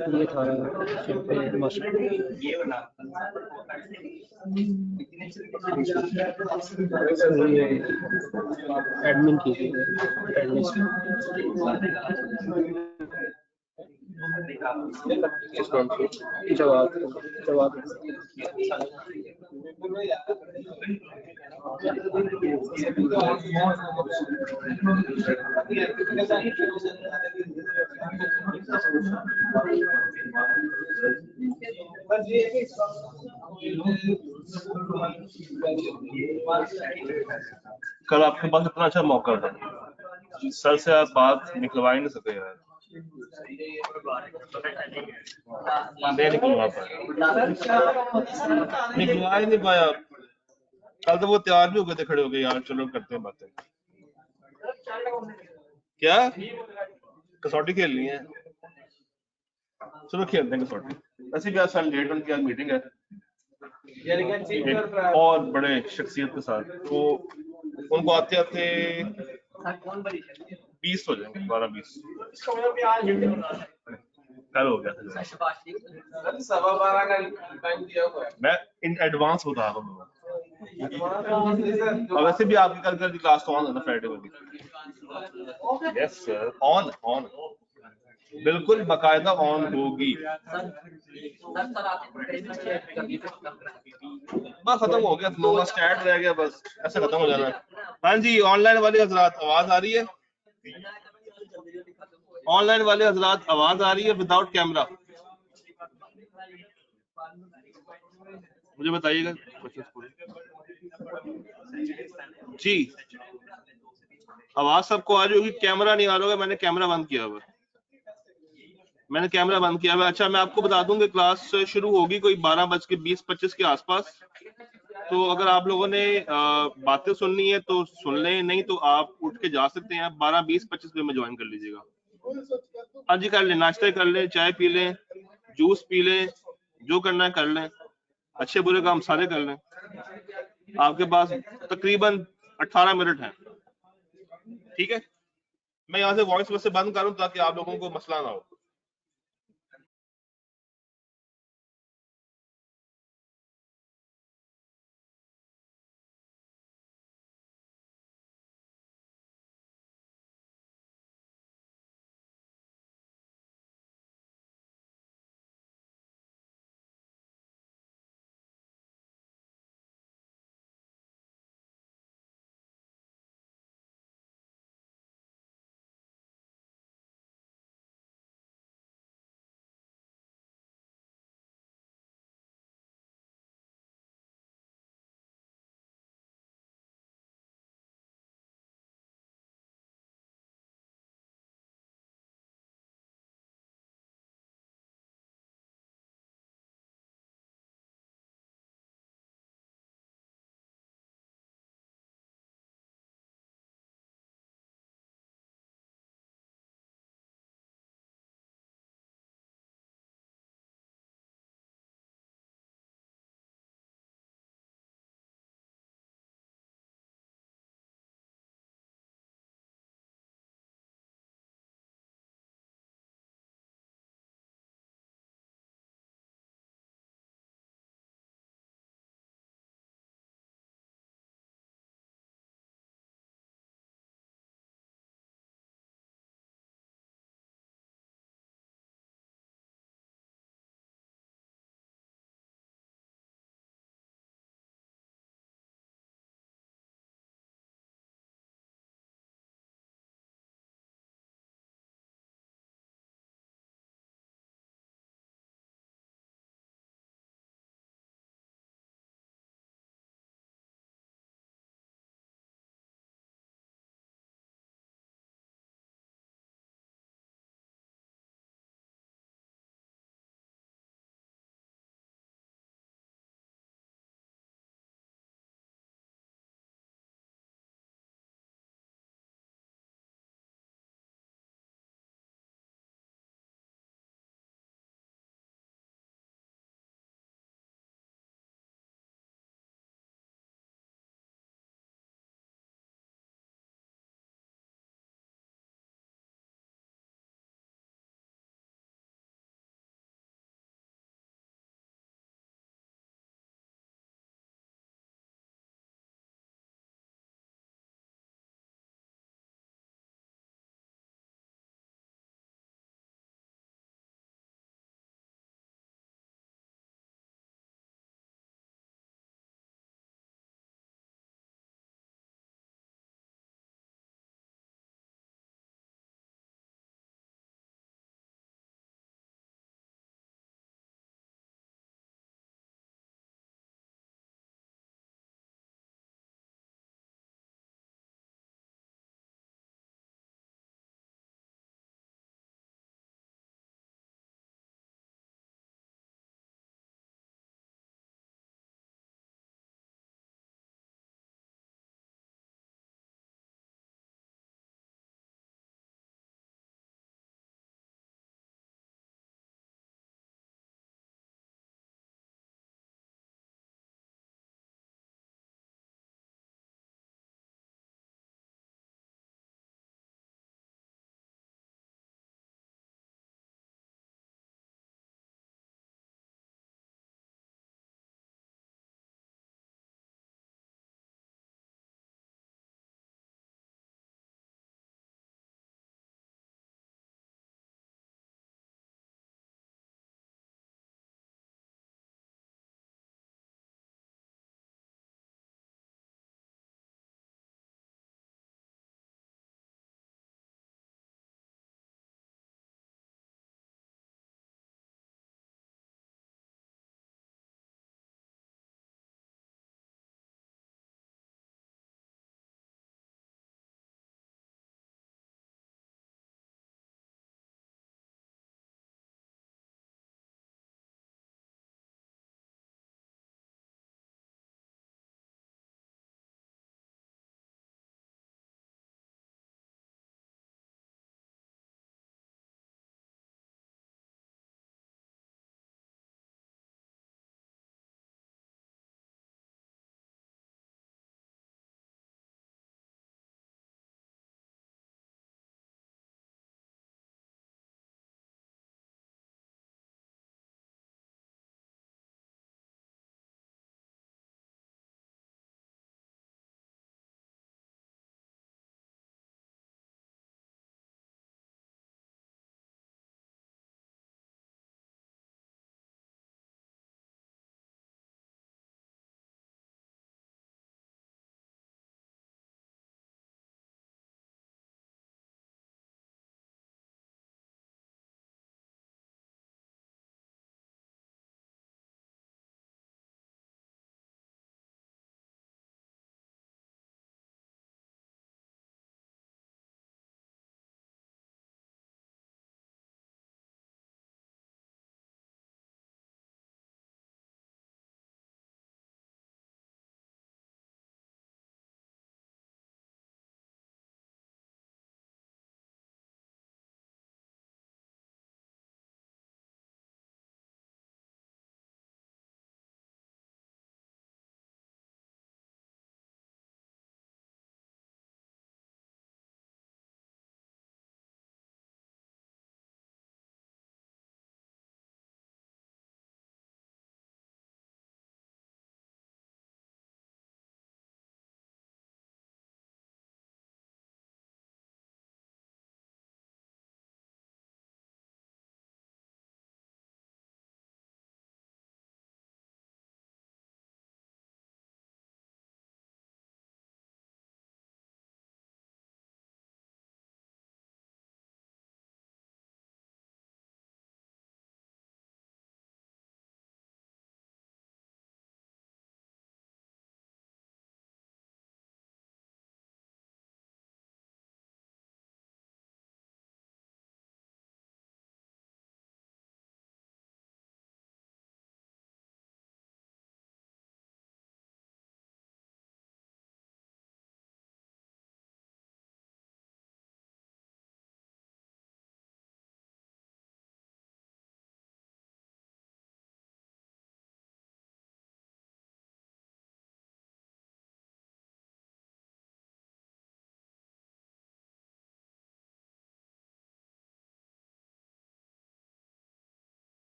ये था एडमिन कीजिए जवाब कल आपके पास इतना अच्छा मौका था, सर से आप बात निकलवा ही नहीं सके यार। निकलवा ही नहीं पाया। कल तो वो तैयार भी हो गए थे, खड़े हो गए यार चलो करते हैं बातें। क्या कसौटी खेलनी है? चलो खेलते हैं कसौटी। वैसे भी आज साल लेट उनकी आज मीटिंग है एक और बड़े शख्सियत के साथ, तो उनको आते आते 20 हो जाएंगे, 12-20 कल हो गया। 12:15 का टाइम दिया हुआ है, मैं इन एडवांस बता रहा हूँ। और वैसे भी आपकी कल की क्लास तो ऑन है ना फ्राइडे वाली? यस सर, ऑन बिल्कुल बाकायदा ऑन होगी। बस खत्म हो गया, नोवा स्टार्ट रह गया, बस ऐसे खत्म हो जाना। हाँ जी, ऑनलाइन वाले हजरात आवाज आ रही है? ऑनलाइन वाले हजरात आवाज आ रही है विदाउट कैमरा? मुझे बताइएगा जी। आवाज सबको आ रही होगी, कैमरा नहीं आ रहा होगा, मैंने कैमरा बंद किया हुआ। अच्छा, मैं आपको बता दूं कि क्लास शुरू होगी कोई 12:20-25 के आसपास। तो अगर आप लोगों ने बातें सुननी है तो सुन लें, नहीं तो आप उठ के जा सकते हैं। 12:20-25 में ज्वाइन कर लीजिएगा। हाँ जी, कर लें, नाश्ता कर लें, चाय पी लें, जूस पी लें, जो करना है कर लें, अच्छे बुरे काम सारे कर लें। आपके पास तकरीबन 18 मिनट हैं, ठीक है? मैं यहाँ से वॉइस में से बंद करूँ ताकि आप लोगों को मसला ना हो।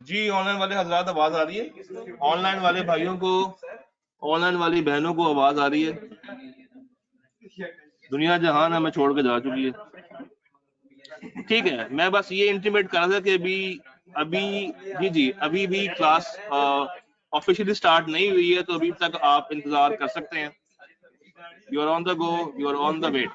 जी ऑनलाइन वाले हजरात आवाज आ रही है, ऑनलाइन वाले भाइयों को, ऑनलाइन वाली बहनों को आवाज आ रही है। दुनिया जहान हमें छोड़ के जा चुकी है। ठीक है, मैं बस ये इंटीमेट कर रहा था कि अभी अभी जी जी अभी भी क्लास ऑफिशियली स्टार्ट नहीं हुई है, तो अभी तक आप इंतजार कर सकते हैं। You are on the go, you are on the wait.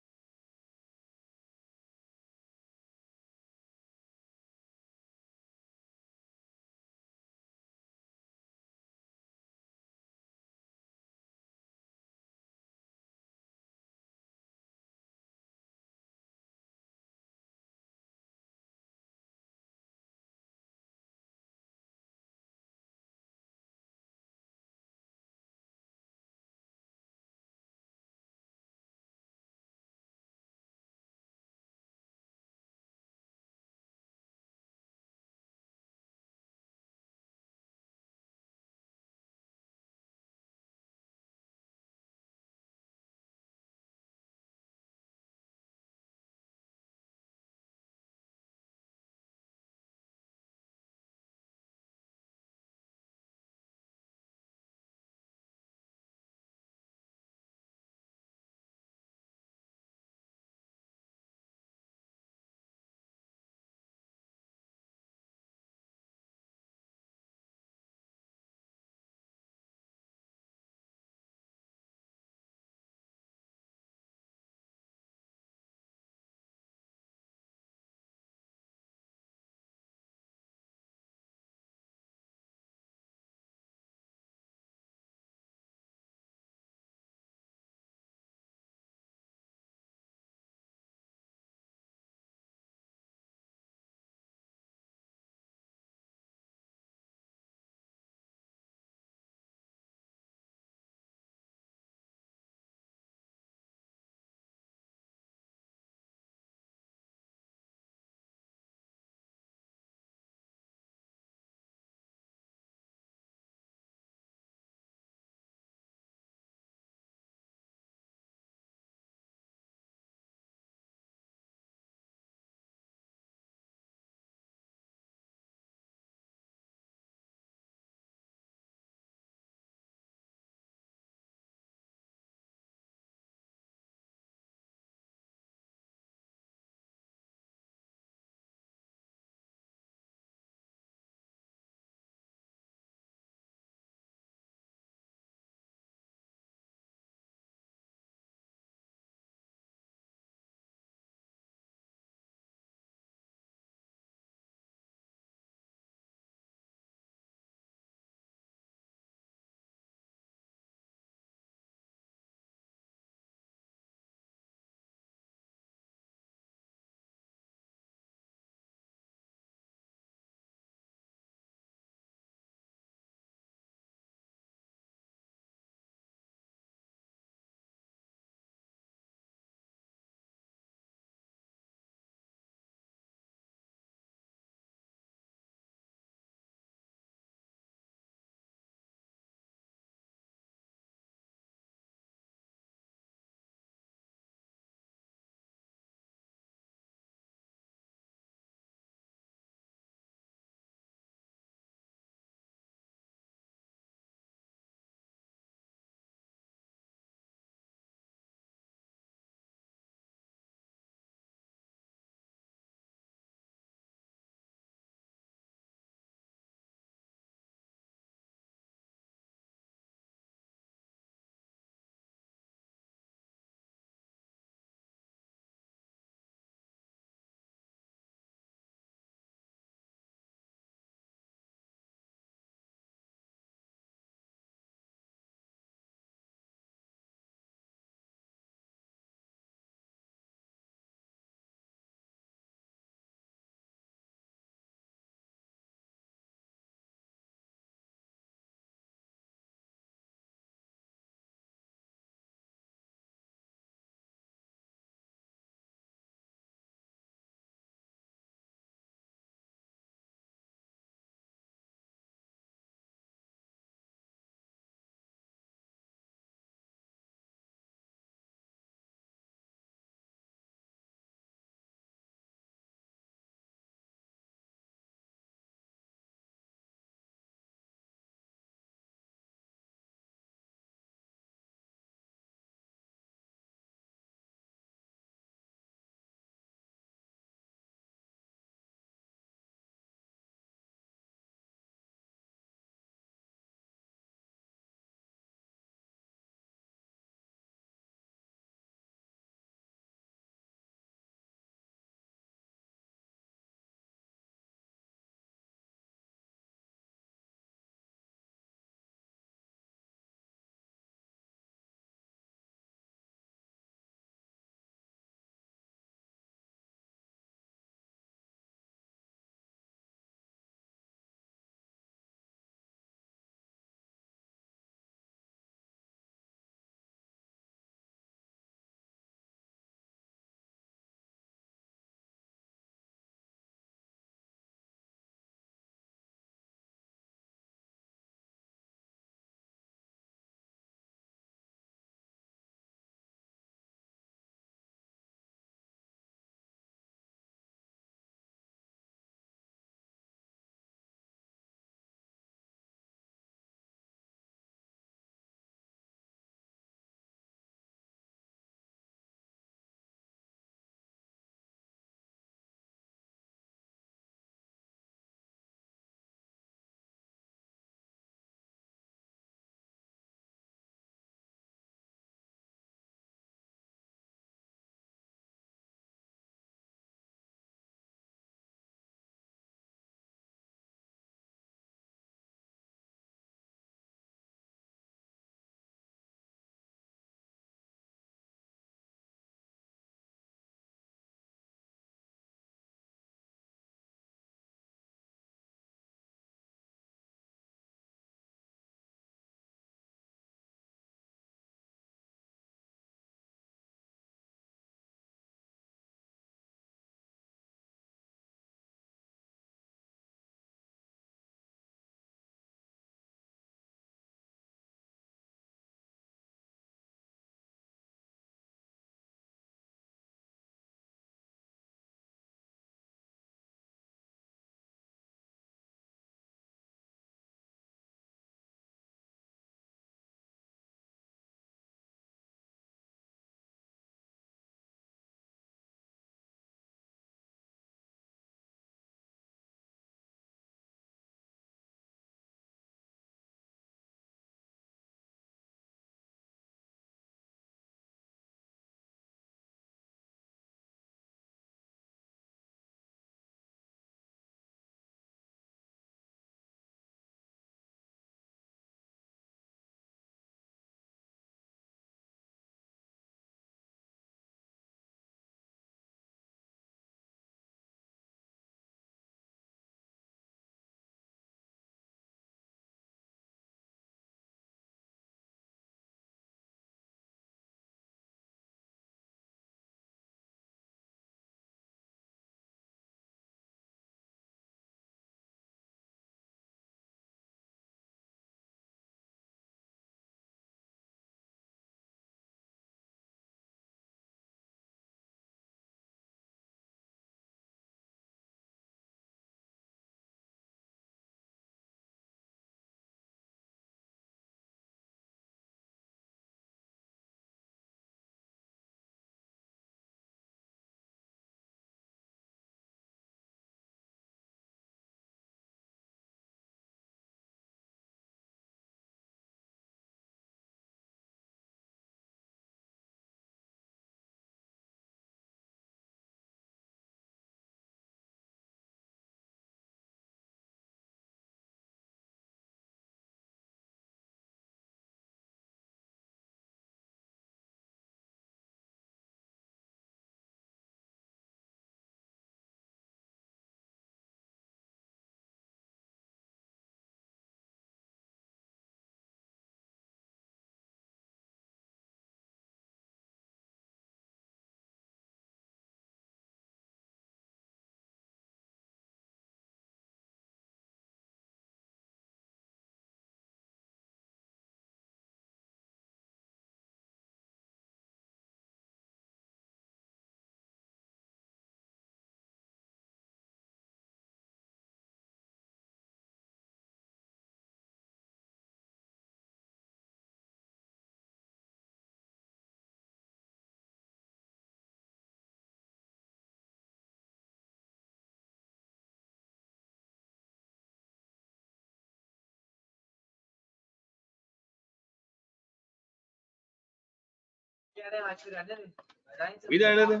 भी रहने दें,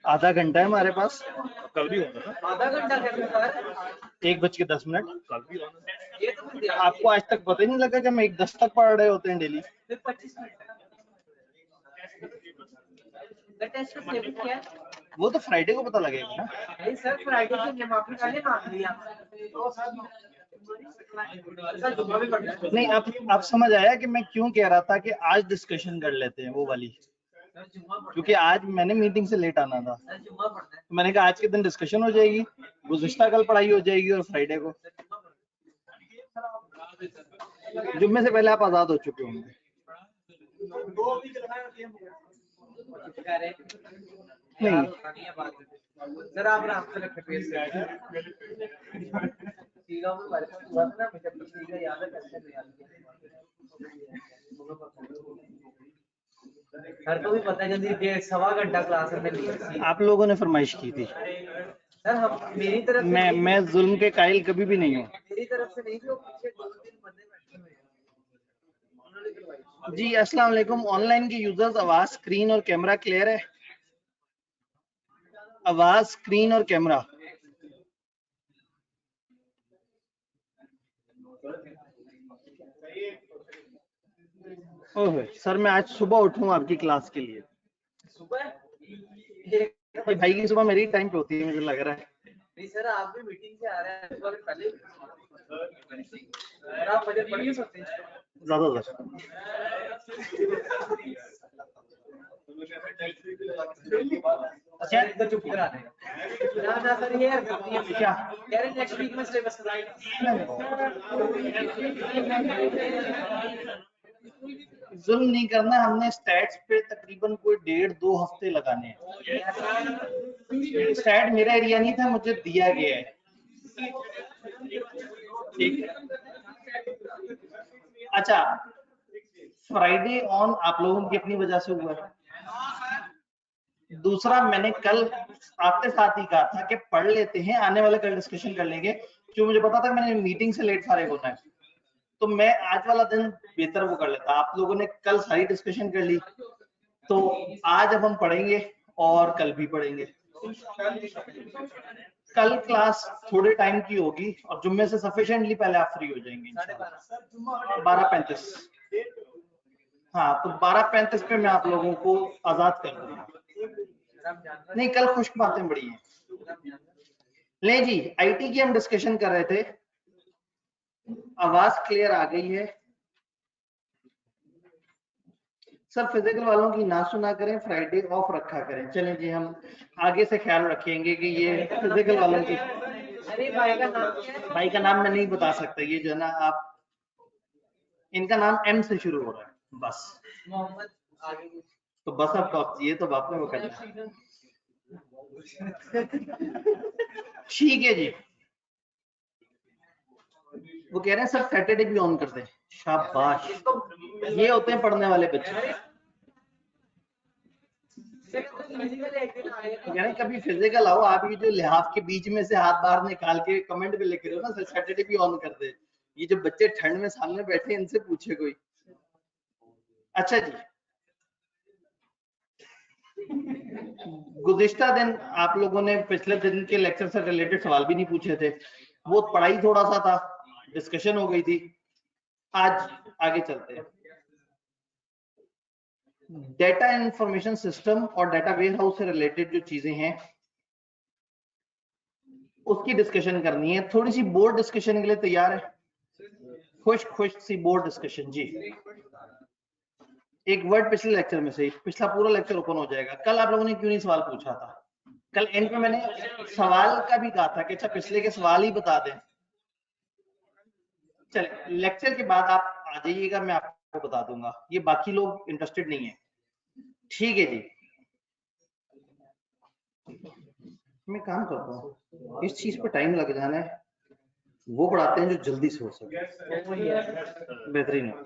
आधा घंटा है हमारे पास, कल भी होना ना, आधा घंटा कैसे सर? 1:10। कल भी होना। ये तो फिर आपको आज तक पता ही नहीं लगा कि हम 1:10 तक पढ़ रहे होते हैं डेली? फिर 25 मिनट टेस्ट का सिलेबस क्या है? वो तो फ्राइडे को पता लगेगा ना। नहीं सर, फ्राइडे से माफी पहले मांग लिया सर, जुम्मा भी पढ़ना है। नहीं, आप समझ आया कि मैं क्यों कह रहा था कि आज डिस्कशन कर लेते हैं वो वाली, सर जुम्मा पढ़ना क्योंकि आज मैंने मीटिंग से लेट आना था। है। सर जुम्मा पढ़ना है। तो मैंने कहा आज के दिन डिस्कशन हो जाएगी, गुज़िश्ता कल पढ़ाई हो जाएगी और फ्राइडे को। सर जुम्मा पढ़ना जुम्मे से पहले आप आजाद हो चुके होंगे। है। नहीं। यार, होता नहीं है बात। सर आप आराम से रखें पेश सीधा में बात हुआ था ना, मुझे सीधा याद है कैसे नहीं याद सर को भी पता है जल्दी कि 1.25 घंटा क्लास में ली थी। आप लोगों ने फरमाइश की थी। सर हम मेरी तरफ से मैं जुल्म के कायल कभी भी नहीं हूँ। मेरी तरफ से नहीं, जो पीछे 2-3 बंदे बैठे हुए हैं उन्होंने करवाई। जी अस्सलाम वालेकुम। ऑनलाइन के यूजर्स, आवाज, स्क्रीन और कैमरा क्लियर है? आवाज, स्क्रीन और कैमरा। ओह सर, मैं आज सुबह उठूं आपकी क्लास के लिए। सुबह ये भाई की सुबह मेरी टाइम पे होती है, मुझे लग रहा है। नहीं सर, आप भी मीटिंग से आ रहे हैं सुबह पहले और आप मुझे पढ़ नहीं सकते ज्यादातर अच्छा इधर चुप करा दे ना ना सर, ये हरकत नहीं है। क्या कह रहे नेक्स्ट वीक में सिलेबस जुल्म नहीं करना। हमने स्टैट्स पे तकरीबन कोई 1.5-2 हफ्ते लगाने हैं। स्टैट मेरा एरिया नहीं था, मुझे दिया गया है। ठीक है। अच्छा, फ्राइडे ऑन आप लोगों की अपनी वजह से हुआ है। दूसरा, मैंने कल आपके साथ ही कहा था कि पढ़ लेते हैं, आने वाले कल डिस्कशन कर लेंगे, क्यों मुझे पता था मैंने मीटिंग से लेट फारिग होना है, तो मैं आज वाला दिन बेहतर वो कर लेता। आप लोगों ने कल सारी डिस्कशन कर ली, तो आज अब हम पढ़ेंगे और कल भी पढ़ेंगे। कल क्लास थोड़े टाइम की होगी और जुम्मे से सफिशिएंटली पहले आप फ्री हो जाएंगे इंशाल्लाह। 12:35। हाँ, तो 12:35 पे मैं आप लोगों को आजाद कर दूंगा। नहीं, कल खुश्क बातें बड़ी हैं। ले जी, आईटी की हम डिस्कशन कर रहे थे। आवाज क्लियर आ गई है? सब फिजिकल वालों की ना सुना करें, फ्राइडे ऑफ रखा करें। चलें जी, हम आगे से ख्याल रखेंगे कि ये फिजिकल वालों की। अरे भाई का नाम क्या है? भाई का नाम मैं नहीं बता सकता, ये जो है ना, आप इनका नाम एम से शुरू हो रहा है बस। मोहम्मद आगे तो बस अब आप ये तो बाप ने वो करना। ठीक है जी। वो कह रहे हैं सर सैटरडे भी ऑन कर दें। शाबाश, ये होते हैं पढ़ने वाले बच्चे। कह रहे हैं कभी फिजिकल आओ। आप ये जो लिहाफ के बीच में से हाथ बाहर निकाल के कमेंट पे लिख रहे हो ना, सर सैटरडे भी ऑन कर दे। ये जो बच्चे ठंड में सामने बैठे, इनसे पूछे कोई। अच्छा जी, गुज़िश्ता दिन आप लोगों ने पिछले दिन के लेक्चर से रिलेटेड सवाल भी नहीं पूछे थे, वो पढ़ाई थोड़ा सा था, डिस्कशन हो गई थी। आज आगे चलते हैं। डेटा इंफॉर्मेशन सिस्टम और डेटा वेयर हाउस से रिलेटेड जो चीजें हैं उसकी डिस्कशन करनी है। थोड़ी सी बोर्ड डिस्कशन के लिए तैयार है? खुश सी बोर्ड डिस्कशन जी। एक वर्ड पिछले लेक्चर में से, पिछला पूरा लेक्चर ओपन हो जाएगा। कल आप लोगों ने क्यों नहीं सवाल पूछा था? कल एंड पे मैंने सवाल का भी कहा था कि अच्छा पिछले के सवाल ही बता दें। चले, लेक्चर के बाद आप आ जाइएगा, मैं आपको बता दूंगा। ये बाकी लोग इंटरेस्टेड नहीं है। ठीक है जी, मैं काम करता हूँ, इस चीज पे टाइम लग जाना है, वो पढ़ाते हैं जो जल्दी से हो सके, बेहतरीन हो।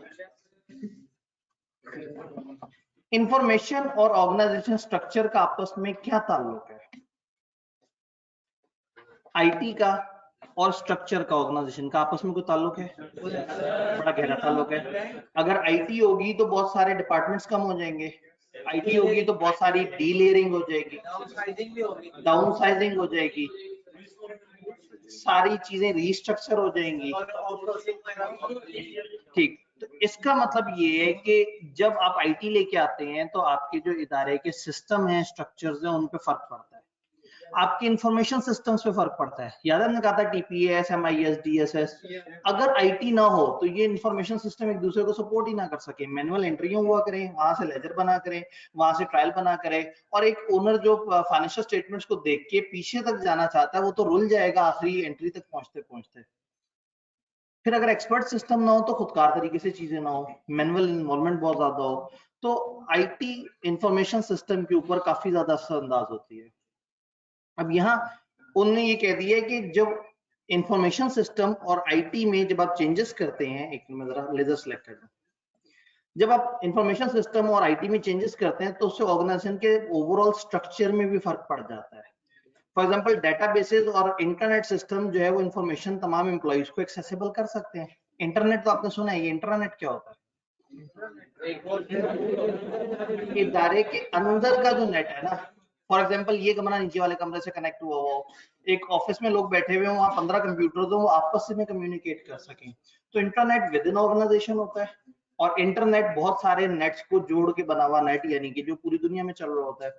इंफॉर्मेशन और ऑर्गेनाइजेशन स्ट्रक्चर का आपस में क्या ताल्लुक है? आईटी का और स्ट्रक्चर का, ऑर्गेनाइजेशन का आपस में कोई ताल्लुक है? बड़ा गहरा ताल्लुक है। अगर आईटी होगी तो बहुत सारे डिपार्टमेंट्स कम हो जाएंगे, आईटी होगी तो बहुत सारी डीलेयरिंग हो जाएगी, डाउनसाइजिंग भी होगी, डाउन साइजिंग हो जाएगी, सारी चीजें रीस्ट्रक्चर हो जाएंगी। और आउटसोर्सिंग वगैरह। ठीक, तो इसका मतलब ये है कि जब आप आईटी लेके आते हैं तो आपके जो इदारे के सिस्टम हैं, स्ट्रक्चर्स हैं, उन पे फर्क पड़ता है, आपके इंफॉर्मेशन सिस्टम्स पे फर्क पड़ता है। याद है हमने कहा था टीपीएस, एमआईएस, डीएसएस, अगर आईटी ना हो तो ये इंफॉर्मेशन सिस्टम एक दूसरे को सपोर्ट ही ना कर सके, मैनुअल एंट्रियां हुआ करें, वहां से लेजर बना करें, वहां से ट्रायल बना करें, और एक ओनर जो फाइनेंशियल स्टेटमेंट्स को देख के पीछे तक जाना चाहता है वो तो रुल जाएगा आखिरी एंट्री तक पहुंचते पहुंचते। फिर अगर एक्सपर्ट सिस्टम ना हो तो खुदकार तरीके से चीजें ना हो, मैनुअल इन्वॉल्वमेंट बहुत ज्यादा हो, तो आईटी इंफॉर्मेशन सिस्टम के ऊपर काफी ज्यादा असरअंदाज होती है। अब यहाँ उन्होंने ये कह दिया कि जब इंफॉर्मेशन सिस्टम और आईटी में जब आप चेंजेस करते हैं, एक मिनट जरा लेजर सेलेक्ट कर, जब आप इंफॉर्मेशन सिस्टम और आईटी में चेंजेस करते हैं तो उससे ऑर्गेनाइजेशन के ओवरऑल स्ट्रक्चर में भी फर्क पड़ जाता है। फॉर एग्जांपल डेटाबेसेस और इंटरनेट सिस्टम जो है वो इंफॉर्मेशन तमाम एम्प्लॉइज को एक्सेसिबल कर सकते हैं। इंटरनेट तो आपने सुना है, ये इंटरनेट क्या होता है? इदारे के अंदर का जो नेट है ना, फॉर एग्जांपल ये कमरा नीचे वाले कमरे से कनेक्ट हुआ हो, एक ऑफिस में लोग बैठे हुए हो, वहां 15 कंप्यूटर्स हो, वो आपस में कम्युनिकेट कर सकें, तो इंटरनेट विद इन ऑर्गेनाइजेशन होता है। और इंटरनेट बहुत सारे नेट्स को जोड़ के बना हुआ नेट, यानी कि जो पूरी दुनिया में चल रहा होता है।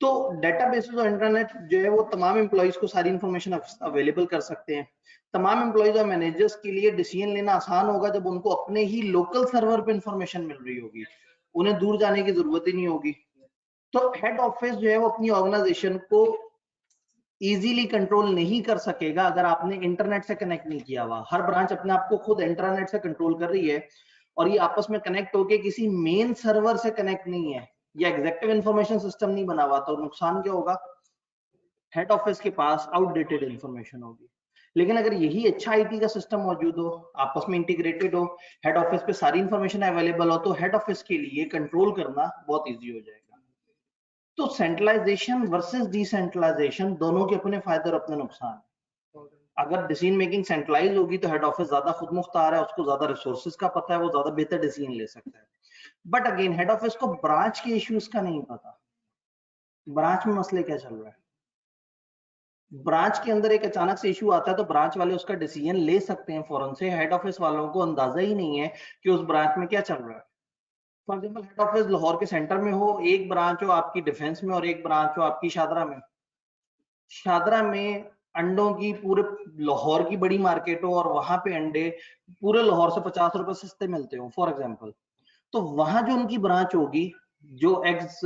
तो डेटाबेसेस और इंटरनेट जो है वो तमाम एम्प्लॉइज को सारी इंफॉर्मेशन अवेलेबल कर सकते हैं। तमाम एम्प्लॉइज और मैनेजर्स के लिए डिसीजन लेना आसान होगा जब उनको अपने ही लोकल सर्वर पे इंफॉर्मेशन मिल रही होगी, उन्हें दूर जाने की जरूरत ही नहीं होगी। तो हेड ऑफिस जो है वो अपनी ऑर्गेनाइजेशन को इजीली कंट्रोल नहीं कर सकेगा अगर आपने इंटरनेट से कनेक्ट नहीं किया हुआ। हर ब्रांच अपने आप को खुद इंटरनेट से कंट्रोल कर रही है और ये आपस में कनेक्ट होके किसी मेन सर्वर से कनेक्ट नहीं है या एग्जेक्टिव इंफॉर्मेशन सिस्टम नहीं बना हुआ, तो नुकसान क्या होगा? हेड ऑफिस के पास आउटडेटेड इंफॉर्मेशन होगी। लेकिन अगर यही अच्छा आईटी का सिस्टम मौजूद हो, आपस में इंटीग्रेटेड हो, हेड ऑफिस पे सारी इंफॉर्मेशन अवेलेबल हो, तो हेड ऑफिस के लिए कंट्रोल करना बहुत इजी हो जाएगा। तो सेंट्रलाइजेशन वर्सेस डिसेंट्रलाइजेशन दोनों के अपने फायदे और अपने नुकसान। अगर डिसीजन मेकिंग सेंट्रलाइज होगी तो हेड ऑफिस ज्यादा खुद मुख्तार है, उसको ज्यादा रिसोर्सेज का पता है, वो ज्यादा बेहतर डिसीजन ले सकता है। बट अगेन हेड ऑफिस को ब्रांच के इश्यूज का नहीं पता, ब्रांच में मसले क्या चल रहा है। ब्रांच के अंदर एक अचानक से इशू आता है तो ब्रांच वाले उसका डिसीजन ले सकते हैं फौरन से, हेड ऑफिस वालों को अंदाजा ही नहीं है कि उस ब्रांच में क्या चल रहा है। For example head office Lahore के सेंटर में हो, एक ब्रांच हो आपकी डिफेंस में और एक ब्रांच हो आपकी शादरा में। शादरा में अंडों की पूरे लाहौर की बड़ी मार्केट हो और वहां पे अंडे पूरे लाहौर से 50 रुपए सस्ते मिलते हो फॉर एग्जाम्पल, तो वहां जो उनकी ब्रांच होगी जो एग्स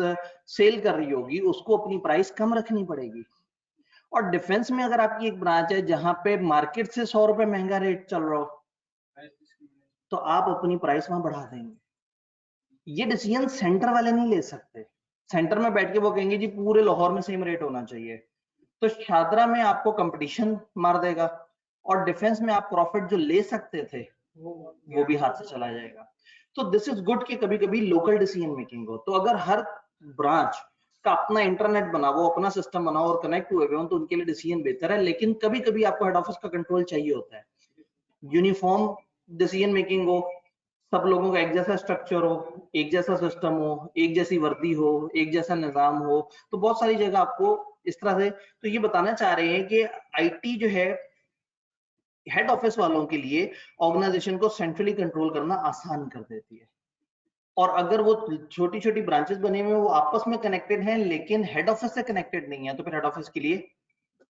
सेल कर रही होगी उसको अपनी प्राइस कम रखनी पड़ेगी। और डिफेंस में अगर आपकी एक ब्रांच है जहां पे मार्केट से 100 रुपए महंगा रेट चल रहा हो तो आप अपनी प्राइस वहां बढ़ा देंगे। ये डिसीजन सेंटर वाले नहीं ले सकते। सेंटर में बैठ के वो कहेंगे जी पूरे लाहौर में सेम रेट होना चाहिए, तो शादरा में आपको कंपटीशन मार देगा और डिफेंस में आप प्रॉफिट जो ले सकते थे वो भी हाथ से चला जाएगा। तो दिस इज गुड कि कभी कभी लोकल डिसीजन मेकिंग हो। तो अगर हर ब्रांच का अपना इंटरनेट बना, वो अपना सिस्टम बना और कनेक्ट हुए हो तो उनके लिए डिसीजन बेहतर है। लेकिन कभी कभी आपको हेड ऑफिस का कंट्रोल चाहिए होता है, यूनिफॉर्म डिसीजन मेकिंग हो, सब लोगों का एक जैसा स्ट्रक्चर हो, एक जैसा सिस्टम हो, एक जैसी वर्दी हो, एक जैसा निजाम हो, तो बहुत सारी जगह आपको इस तरह से। तो ये बताना चाह रहे हैं कि आईटी जो है हेड ऑफिस वालों के लिए ऑर्गेनाइजेशन को सेंट्रली कंट्रोल करना आसान कर देती है। और अगर वो छोटी छोटी ब्रांचेस बने हुए वो आपस में कनेक्टेड हैं लेकिन हेड ऑफिस से कनेक्टेड नहीं है तो फिर हेड ऑफिस के लिए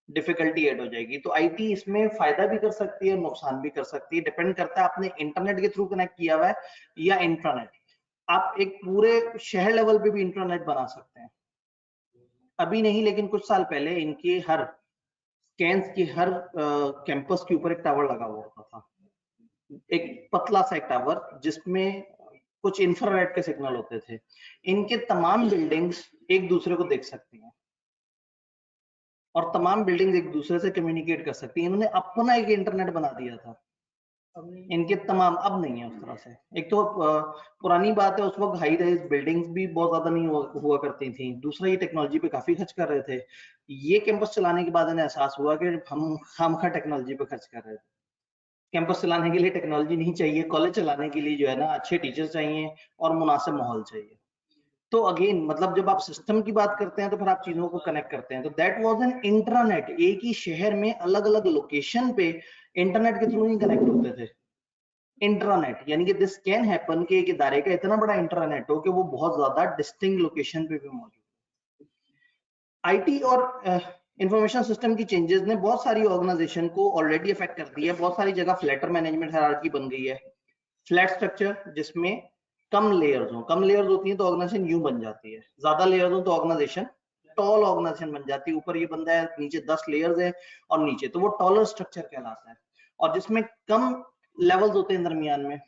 डिफिकल्टी ऐड हो जाएगी। तो आईटी इसमें फायदा भी कर सकती है, नुकसान भी कर सकती है, डिपेंड करता है आपने इंटरनेट के थ्रू कनेक्ट किया हुआ है या इंट्रानेट। आप एक पूरे शहर लेवल पे भी इंटरनेट बना सकते हैं, अभी नहीं लेकिन कुछ साल पहले इनके हर कैंस के हर कैंपस के ऊपर एक टावर लगा हुआ होता था, एक पतला सा एक टावर जिसमें कुछ इंफ्रारेड के सिग्नल होते थे। इनके तमाम बिल्डिंग्स एक दूसरे को देख सकती हैं और तमाम बिल्डिंग्स एक दूसरे से कम्युनिकेट कर सकती हैं। इन्होंने अपना एक इंटरनेट बना दिया था इनके तमाम, अब नहीं है उस तरह से। एक तो पुरानी बात है, उस वक्त हाई राइज बिल्डिंग्स भी बहुत ज्यादा नहीं हुआ करती थी, दूसरा ये टेक्नोलॉजी पे काफी खर्च कर रहे थे। ये कैंपस चलाने के बाद इन्हें एहसास हुआ कि हम खामखा टेक्नोलॉजी पे खर्च कर रहे थे। कैंपस चलाने के लिए टेक्नोलॉजी नहीं चाहिए, कॉलेज चलाने के लिए जो है ना अच्छे टीचर्स चाहिए और मुनासिब माहौल चाहिए। तो अगेन मतलब जब आप सिस्टम की बात करते हैं तो फिर आप चीजों को कनेक्ट करते हैं। तो दैट वाज एन इंट्रानेट, एक ही शहर में अलग अलग लोकेशन पे इंटरनेट के थ्रू ही कनेक्ट होते थे। इंट्रानेट यानी कि दिस कैन हैपन कि एक इदारे का इतना बड़ा इंटरनेट हो कि वो बहुत ज्यादा डिस्टिंक्ट लोकेशन पे भी मौजूद। आईटी और इंफॉर्मेशन सिस्टम की चेंजेस ने बहुत सारी ऑर्गेनाइजेशन को ऑलरेडी अफेक्ट कर दिया है। बहुत सारी जगह फ्लैटर मैनेजमेंट हायरार्की बन गई है, फ्लैट स्ट्रक्चर जिसमें कम लेयर्स हो। कम लेयर्स होती हैं तो ऑर्गेनाइजेशन यूं बन जाती है, ज्यादा लेयर्स हो तो ऑर्गेनाइजेशन टॉल ऑर्गेनाइजेशन बन जाती है। ऊपर ये बंदा है, नीचे 10 लेयर्स है और नीचे, तो वो टॉलर स्ट्रक्चर कहलाता है। और जिसमें कम लेवल्स होते हैं दरमियान में,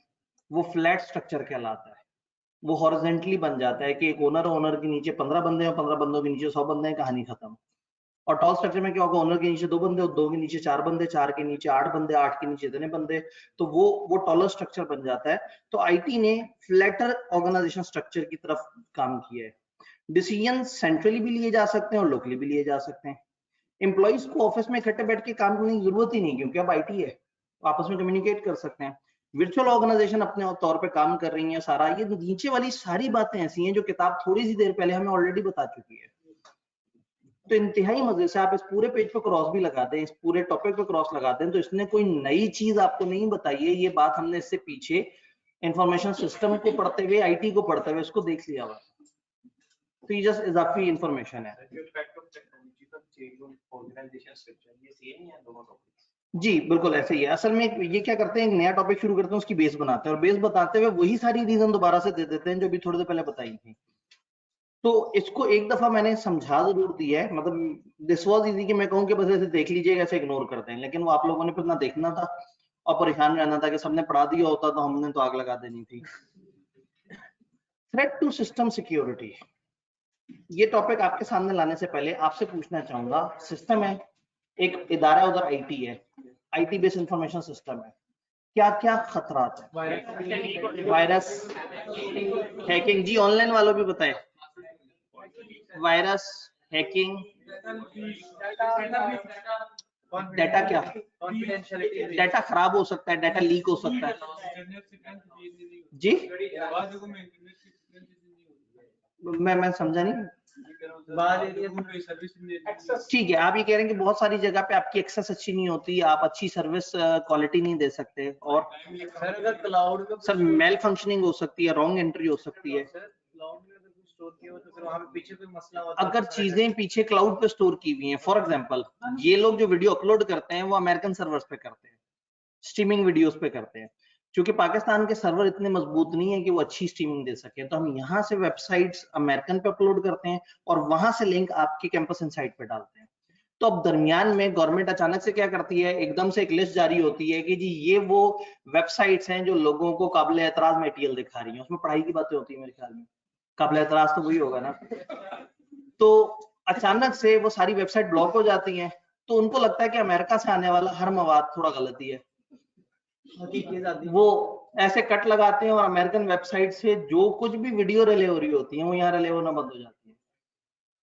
वो फ्लैट स्ट्रक्चर कहलाता है। वो हॉरिजेंटली बन जाता है कि एक ओनर के नीचे 15 बंदे हैं, 15 बंदों के नीचे 100 बंदे हैं, कहानी खत्म। और टॉल स्ट्रक्चर में क्या होगा, ओनर के नीचे 2 बंदे, 2 के नीचे 4 बंदे, 4 के नीचे 8 बंदे, 8 के नीचे इतने बंदे, तो वो टॉलर स्ट्रक्चर बन जाता है। तो आईटी ने फ्लैटर ऑर्गेनाइजेशन स्ट्रक्चर की तरफ काम किया है। डिसीजन सेंट्रली भी लिए जा सकते हैं और लोकली भी लिए जा सकते हैं। एम्प्लॉइज को ऑफिस में इकट्ठे बैठ के काम करने की जरूरत ही नहीं, क्योंकि अब आईटी है, आपस में कम्युनिकेट कर सकते हैं। वर्चुअल ऑर्गेनाइजेशन अपने तौर पे काम कर रही है। सारा ये नीचे वाली सारी बातें ऐसी हैं जो किताब थोड़ी सी देर पहले हमें ऑलरेडी बता चुकी है। तो इंतहाई मजे से आप इस पूरे पेज पे क्रॉस भी लगा दें, इस पूरे टॉपिक पे क्रॉस लगा दें, तो इसने कोई नई चीज आपको नहीं बताई है। ये बात हमने इससे पीछे इंफॉर्मेशन सिस्टम को पढ़ते हुए, आईटी को पढ़ते हुए इसको देख लिया हुआ। तो ये जस्ट इजाफी इंफॉर्मेशन है। जी बिल्कुल ऐसे ही है। असल में ये क्या करते हैं, एक नया टॉपिक शुरू करते हैं, उसकी बेस बनाते हैं, और बेस बताते हुए वही सारी रीजन दोबारा से दे देते हैं जो अभी थोड़ी देर पहले बताई थी। तो इसको एक दफा मैंने समझा जरूर दिया है, मतलब दिस वाज इजी कि मैं कहूँ कि बस ऐसे देख लीजिएगा, ऐसे इग्नोर कर दें, लेकिन वो आप लोगों ने फिर ना देखना था और परेशान रहना था कि सबने पढ़ा दिया होता तो हमने तो आग लगा देनी थी। थ्रेट टू सिस्टम सिक्योरिटी, ये टॉपिक आपके सामने लाने से पहले आपसे पूछना चाहूंगा, सिस्टम है, एक इदारा उधर आईटी है, आईटी बेस्ड इंफॉर्मेशन सिस्टम है, क्या क्या खतरात है? वायरस, हैकिंग, जी ऑनलाइन वालों भी बताएं। वायरस, हैकिंग, डाटा क्या, डाटा खराब हो सकता है, डाटा लीक हो सकता है। जी मैं समझा नहीं। ठीक है, आप ये कह रहे हैं कि बहुत सारी जगह पे आपकी एक्सेस अच्छी नहीं होती, आप अच्छी सर्विस क्वालिटी नहीं दे सकते, और सर अगर क्लाउड का सर मेल फंक्शनिंग हो सकती है, रॉन्ग एंट्री हो सकती है। क्लाउड में अगर कुछ स्टोर किया हो तो फिर वहां पे पीछे कोई मसला होता है। अगर चीजें पीछे क्लाउड पे स्टोर की हुई हैं, फॉर एग्जांपल ये लोग जो वीडियो अपलोड करते हैं वो अमेरिकन सर्वर्स पे करते हैं, स्ट्रीमिंग वीडियोस पे करते हैं। क्योंकि पाकिस्तान के सर्वर इतने मजबूत नहीं है कि वो अच्छी स्ट्रीमिंग दे सके, तो हम यहाँ से वेबसाइट्स अमेरिकन पे अपलोड करते हैं और वहां से लिंक आपके कैंपस इनसाइट पे डालते हैं। तो अब दरमियान में गवर्नमेंट अचानक से क्या करती है, एकदम से एक लिस्ट जारी होती है कि जी ये वो वेबसाइट्स हैं जो लोगों को काबिल एतराज मटेरियल दिखा रही हैं। उसमें पढ़ाई की बातें होती है मेरे ख्याल में, काबिल एतराज तो वही होगा ना। तो अचानक से वो सारी वेबसाइट ब्लॉक हो जाती हैं, तो उनको लगता है कि अमेरिका से आने वाला हर मवाद थोड़ा गलत ही है। वो ऐसे कट लगाते हैं और अमेरिकन वेबसाइट से जो कुछ भी वीडियो रिले हो रही होती है वो यहाँ रिले होना बंद हो जाती है।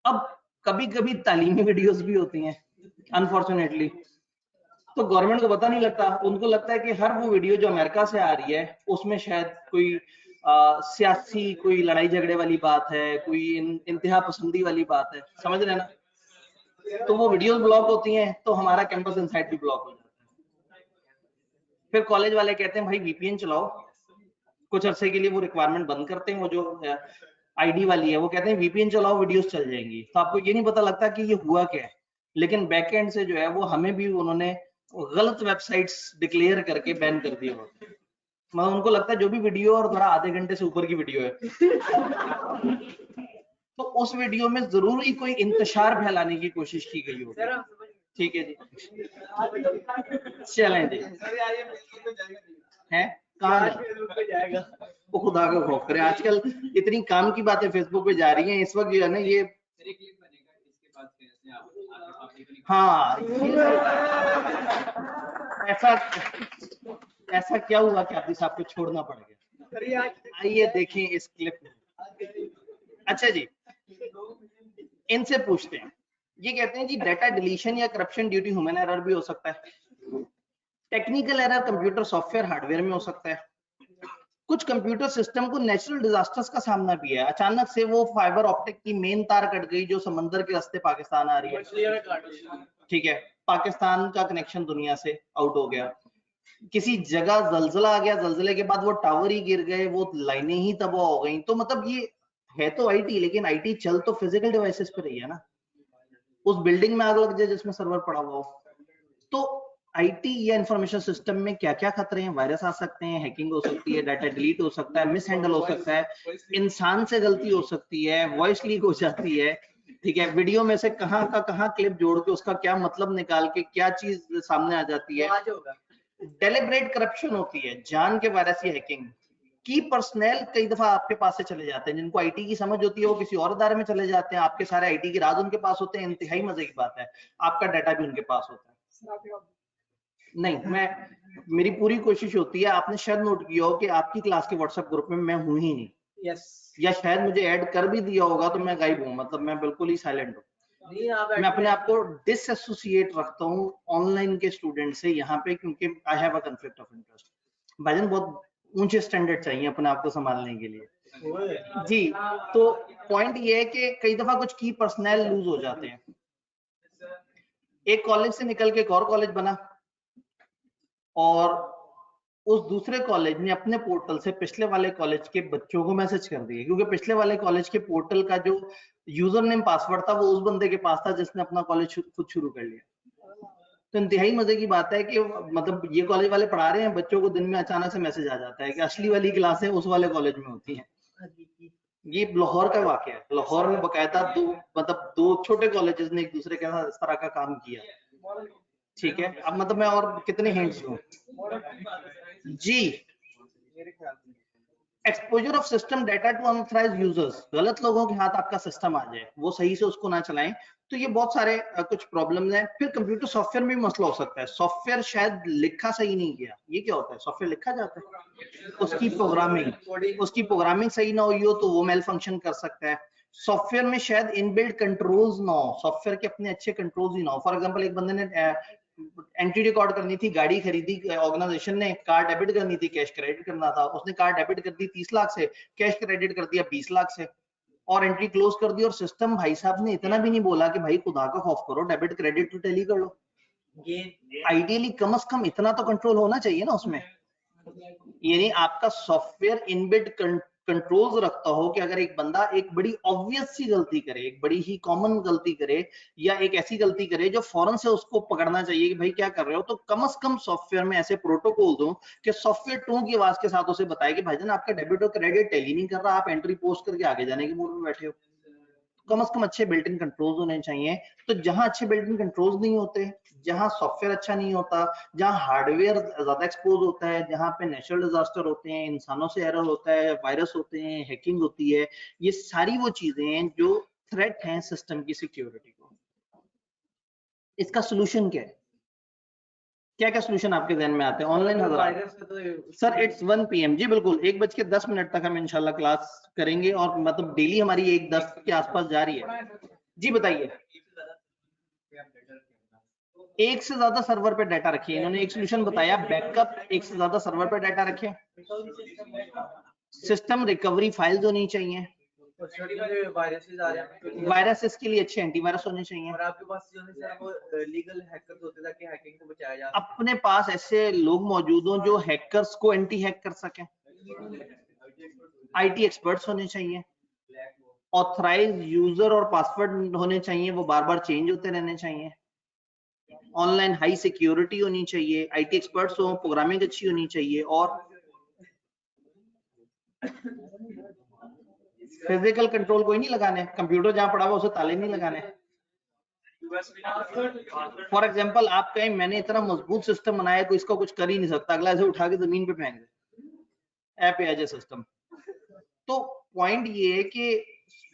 अब कभी कभी तालीमी वीडियोस भी होती हैं अनफॉर्चुनेटली, तो गवर्नमेंट को पता नहीं लगता, उनको लगता है कि हर वो वीडियो जो अमेरिका से आ रही है उसमें शायद कोई सियासी कोई लड़ाई झगड़े वाली बात है, कोई इंतहा पसंदी वाली बात है, समझ रहे हैं ना। तो वो वीडियोस ब्लॉक होती हैं, तो हमारा कैंपस इनसाइट भी ब्लॉक हो जाता है। फिर कॉलेज वाले कहते हैं भाई वीपीएन चलाओ, कुछ अरसे के लिए वो रिक्वायरमेंट बंद करते हैं, वो जो आईडी वाली है वो कहते हैं वीपीएन चलाओ वीडियोस चल जाएंगी। तो आपको ये नहीं पता लगता कि ये हुआ क्या है, लेकिन बैकएंड से जो है वो हमें भी उन्होंने गलत वेबसाइट्स डिक्लेयर करके बैन कर दिए होते हैं। मतलब उनको लगता है जो भी वीडियो और थोड़ा आधे घंटे से ऊपर की वीडियो है तो उस वीडियो में जरूर ही कोई इंतशार फैलाने की कोशिश की गई होगी। ठीक है जी, चलें जी, है कहाँ जाएगा वो खुदा का खौफ करे। आजकल इतनी काम की बातें फेसबुक पे जा रही हैं, इस वक्त जो है ना ये हाँ ऐसा क्या हुआ कि आप साहब को छोड़ना पड़ गया। आइए देखें इस क्लिप में। अच्छा जी, इनसे पूछते हैं, ये कहते हैं जी डाटा डिलीशन या corruption due to human error भी हो सकता है, technical error computer software hardware में हो सकता है, कुछ कंप्यूटर सिस्टम को नेचुरल डिजास्टर्स का सामना भी है। अचानक से वो फाइबर ऑप्टिक की मेन तार कट गई जो समंदर के रास्ते पाकिस्तान आ रही है, ठीक है, पाकिस्तान का कनेक्शन दुनिया से आउट हो गया। किसी जगह जलजला आ गया, जलजले के बाद वो टावर ही गिर गए, वो लाइनें ही तबाह हो गई। तो मतलब ये है तो आईटी, लेकिन आईटी चल तो फिजिकल डिवाइसेस पे रही है ना। उस बिल्डिंग में आग लग जाए जिसमें सर्वर पड़ा हुआ हो। तो आईटी या इंफॉर्मेशन सिस्टम में क्या क्या खतरे हैं? वायरस आ सकते हैं, हैकिंग हो सकती है, डाटा डिलीट हो सकता है, मिस हैंडल हो सकता है, इंसान से गलती हो सकती है, वॉइस लीक हो जाती है, ठीक है, वीडियो में से कहाँ का कहाँ क्लिप जोड़ के उसका क्या मतलब निकाल के क्या चीज सामने आ जाती है। डेलिब्रेट करप्शन होती है, जान के वायरस या हैकिंग की। पर्सनल कई दफा आपके पास से चले जाते हैं, जिनको आईटी की समझ होती है वो किसी और इदारे में चले जाते हैं, आपके सारे आईटी के राज उनके पास होते हैं। इंतहाई मजे की बात है, आपका डाटा भी उनके पास होता है। नहीं, मेरी पूरी कोशिश होती है, आपने शायद नोट किया हो कि आपकी क्लास के व्हाट्सएप ग्रुप में मैं हूं ही नहीं, या शायद मुझे ऐड कर भी दिया होगा तो मैं गायब हूँ, मतलब मैं बिल्कुल ही साइलेंट हूँ। मैं अपने आप को डिसएसोसिएट रखता हूँ ऑनलाइन के स्टूडेंट से यहाँ पे, क्योंकि I have a conflict of interest. भाईजान बहुत ऊंचे स्टैंडर्ड चाहिए अपने आप को संभालने के लिए जी। तो पॉइंट ये है कि कई दफा कुछ की पर्सनल लूज हो जाते हैं। एक कॉलेज से निकल के एक और कॉलेज बना, और उस दूसरे कॉलेज ने अपने पोर्टल से पिछले वाले कॉलेज के बच्चों को मैसेज कर दिए, क्योंकि पिछले वाले कॉलेज के पोर्टल का जो यूजर नेम पासवर्ड था वो उस बंदे के पास था जिसने अपना कॉलेज खुद शुरू कर लिया। तो इंतहाई मजे की बात है कि मतलब ये कॉलेज वाले पढ़ा रहे हैं बच्चों को, दिन में अचानक से मैसेज आ जाता है कि असली वाली क्लासें उस वाले कॉलेज में होती हैं। ये लाहौर का वाकया है, लाहौर में बकायदा दो छोटे कॉलेजेस ने एक दूसरे के साथ इस तरह का काम किया, ठीक है। अब मतलब मैं और कितने हिंट्स दूं जी। Exposure of system data to unauthorised users, गलत लोगों के हाथ आपका सिस्टम आ जाए, वो सही से उसको ना चलाएं, तो ये बहुत सारे कुछ प्रॉब्लम्स हैं। फिर कंप्यूटर सॉफ्टवेयर में भी मसला हो सकता है, सॉफ्टवेयर शायद लिखा सही नहीं गया। ये क्या होता है? सॉफ्टवेयर लिखा जाता है, उसकी प्रोग्रामिंग सही ना हुई हो तो वो मेल फंक्शन कर सकता है। सॉफ्टवेयर में शायद इनबिल्ट कंट्रोल्स ना हो, सॉफ्टवेयर के अपने अच्छे कंट्रोल्स ही ना हो। फॉर एग्जांपल एक बंदे ने एंट्री रिकॉर्ड करनी थी, गाड़ी खरीदी ऑर्गेनाइजेशन ने, कार्ड डेबिट करनी थी, कैश क्रेडिट करना था, उसने कार्ड डेबिट कर दी 30 लाख से, कैश क्रेडिट कर दिया 20 लाख से, और एंट्री क्लोज कर दी। और सिस्टम भाई साहब ने इतना भी नहीं बोला कि भाई खुदा का खौफ करो, डेबिट क्रेडिट तो टैली कर लो। आइडियली कम से कम इतना तो कंट्रोल होना चाहिए ना उसमें। यानी आपका सॉफ्टवेयर इनबिल्ट कंट्रोल्स रखता हो कि अगर एक बंदा एक बड़ी ऑब्वियस सी गलती करे, एक बड़ी ही कॉमन गलती करे, या एक ऐसी गलती करे जो फौरन से उसको पकड़ना चाहिए कि भाई क्या कर रहे हो, तो कम से कम सॉफ्टवेयर में ऐसे प्रोटोकॉल दो कि सॉफ्टवेयर टोन की आवाज के साथ उसे बताए कि भाईजान आपका डेबिट और क्रेडिट टैली नहीं कर रहा, आप एंट्री पोस्ट करके आगे जाने के मूड में बैठे हो। कम से कम अच्छे बिल्ट इन कंट्रोल्स होने चाहिए। तो जहां अच्छे बिल्ट इन कंट्रोल्स नहीं होते, जहां सॉफ्टवेयर अच्छा नहीं होता, जहां हार्डवेयर ज्यादा एक्सपोज होता है, जहां पे नेचुरल डिजास्टर होते हैं, इंसानों से एरर होता है, वायरस होते हैं, हैकिंग होती है, ये सारी वो चीजें हैं जो थ्रेट हैं सिस्टम की सिक्योरिटी को। इसका सोल्यूशन क्या है? क्या क्या सोल्यूशन आपके ध्यान में आते हैं ऑनलाइन? सर इट्स 1 PM जी, बिल्कुल 1:10 तक हम इंशाल्लाह क्लास करेंगे, और मतलब डेली हमारी 1:10 के आसपास जा रही है जी। बताइए। एक से ज्यादा सर्वर पे डाटा रखिए, इन्होंने एक सोल्यूशन बताया, बैकअप, एक से ज्यादा सर्वर पे डाटा रखें, सिस्टम रिकवरी फाइल्स होनी चाहिए, वायरसेस के लिए अच्छे एंटीवायरस होने चाहिए, और आपके पास जो है सर वो लीगल हैकर्स होते हैं ताकि हैकिंग को बचाया जा सके। अपने पास ऐसे लोग मौजूद हों जो हैकर्स को एंटी हैक कर सकें, आईटी एक्सपर्ट्स होने चाहिए, ऑथराइज्ड यूजर और पासवर्ड होने चाहिए, वो बार बार चेंज होते रहने चाहिए, ऑनलाइन हाई सिक्योरिटी होनी चाहिए, आईटी एक्सपर्ट्स हो, प्रोग्रामिंग अच्छी होनी चाहिए, और फिजिकल कंट्रोल कोई नहीं लगाने, कंप्यूटर जहां पड़ा हुआ उसे ताले नहीं लगाने। फॉर एग्जांपल आप कहें मैंने इतना मजबूत सिस्टम बनाया है कोई इसको कुछ कर ही नहीं सकता, अगला ऐसे उठा के जमीन पे फेंक दे, ऐप एज ए सिस्टम। तो पॉइंट ये है कि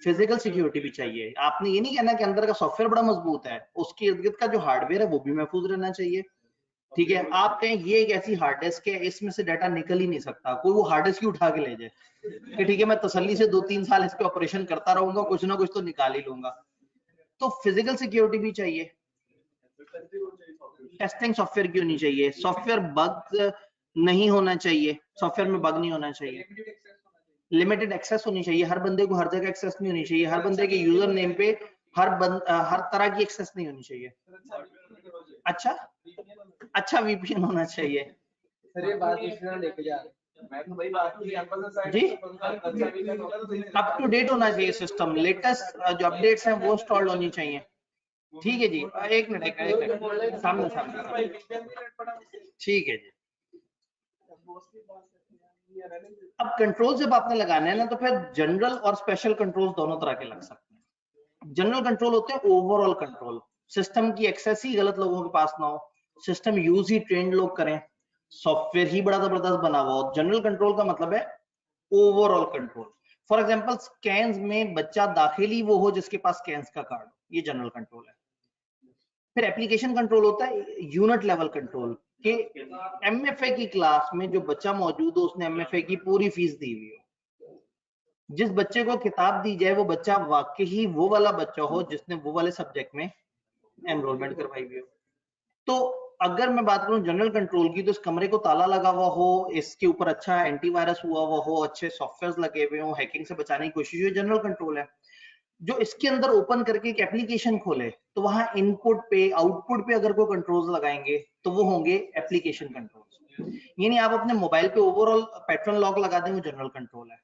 फिजिकल सिक्योरिटी भी चाहिए। आपने ये नहीं कहना कि अंदर का सॉफ्टवेयर बड़ा मजबूत है, उसके इर्द गिर्द का जो हार्डवेयर है वो भी महफूज रहना चाहिए, ठीक है। आप कहें ये एक ऐसी हार्ड डिस्क है इसमें से डाटा निकल ही नहीं सकता, कोई वो हार्ड डिस्क ही उठा के ले जाए कि ठीक है मैं तसल्ली से 2-3 साल इस पे ऑपरेशन करता रहूंगा, कुछ ना कुछ तो निकाल ही लूंगा। तो फिजिकल सिक्योरिटी भी चाहिए, टेस्टिंग सॉफ्टवेयर की होनी चाहिए, सॉफ्टवेयर बग नहीं होना चाहिए, सॉफ्टवेयर में बग नहीं होना चाहिए, लिमिटेड एक्सेस होनी चाहिए, हर बंदे को हर जगह एक्सेस नहीं होनी चाहिए, हर बंदे के यूजर नेम पे हर तरह की एक्सेस नहीं होनी चाहिए। अच्छा वीपीएन होना चाहिए। सर ये बात दूसरा लेके जा रहे हैं। मैं तो वही बात की जी, अप टू डेट होना चाहिए सिस्टम, लेटेस्ट जो अपडेट्स हैं वो इंस्टॉल्ड होनी चाहिए। ठीक है जी, एक मिनट सामने, ठीक है जी। अब कंट्रोल जब आपने लगाने हैं ना, तो फिर जनरल और स्पेशल कंट्रोल दोनों तरह के लग सकते हैं। जनरल कंट्रोल होते हैं ओवरऑल कंट्रोल, सिस्टम की एक्सेस ही गलत लोगों के पास ना हो, सिस्टम यूज ही ट्रेंड लोग करें, सॉफ्टवेयर ही बड़ा जबरदस्त बना हुआ हो। जनरल कंट्रोल का मतलब है overall control. For example scans में बच्चा दाखिल ही वो हो जिसके पास स्कैन्स का कार्ड, ये जनरल कंट्रोल है। फिर एप्लीकेशन कंट्रोल होता है यूनिट लेवल कंट्रोल, कि एमएफए की क्लास में जो बच्चा मौजूद हो उसने एमएफए की पूरी फीस दी हुई हो, जिस बच्चे को किताब दी जाए वो बच्चा वाकई वो वाला बच्चा हो जिसने वो वाले सब्जेक्ट में एनरोलमेंट करवाई हुई हो। तो अगर मैं बात करूं जनरल कंट्रोल की, तो इस कमरे को ताला लगा हुआ हो, इसके ऊपर अच्छा एंटीवायरस हुआ हो, अच्छे सॉफ्टवेयर लगे हुए हो, हैकिंग से बचाने की कोशिश हो, जनरल कंट्रोल है। जो इसके अंदर ओपन करके एक एप्लीकेशन खोले तो वहां इनपुट पे आउटपुट पे अगर कोई कंट्रोल्स लगाएंगे तो वो होंगे एप्लीकेशन कंट्रोल्स। यानी आप अपने मोबाइल पे ओवरऑल पैटर्न लॉक लगा दें, वो जनरल कंट्रोल है।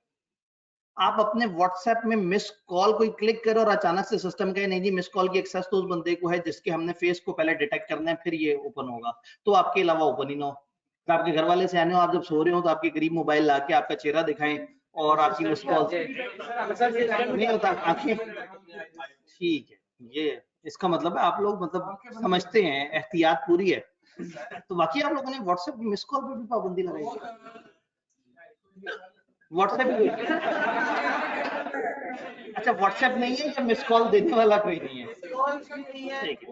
आप अपने व्हाट्सएप में मिस कॉल कोई क्लिक करो और अचानक से सिस्टम कहे नहीं जी मिस कॉल की एक्सेस तो उस बंदे को है जिसके हमने फेस को पहले डिटेक्ट करना है फिर ये ओपन होगा, तो आपके अलावा ओपन ही ना हो। तो आपके घर वाले से आने हो, आप जब सो रहे हो तो आपके करीब मोबाइल ला के आपका चेहरा दिखाएं और आपकी मिस कॉल नहीं होता आंखें। ठीक है, ये इसका मतलब है आप लोग मतलब समझते हैं, एहतियात पूरी है। तो बाकी आप लोगों ने व्हाट्सएप की मिस कॉल पे भी पाबंदी लगाई है। व्हाट्सएप अच्छा व्हाट्सएप नहीं है या मिस कॉल देने वाला कोई नहीं है? ठीक है,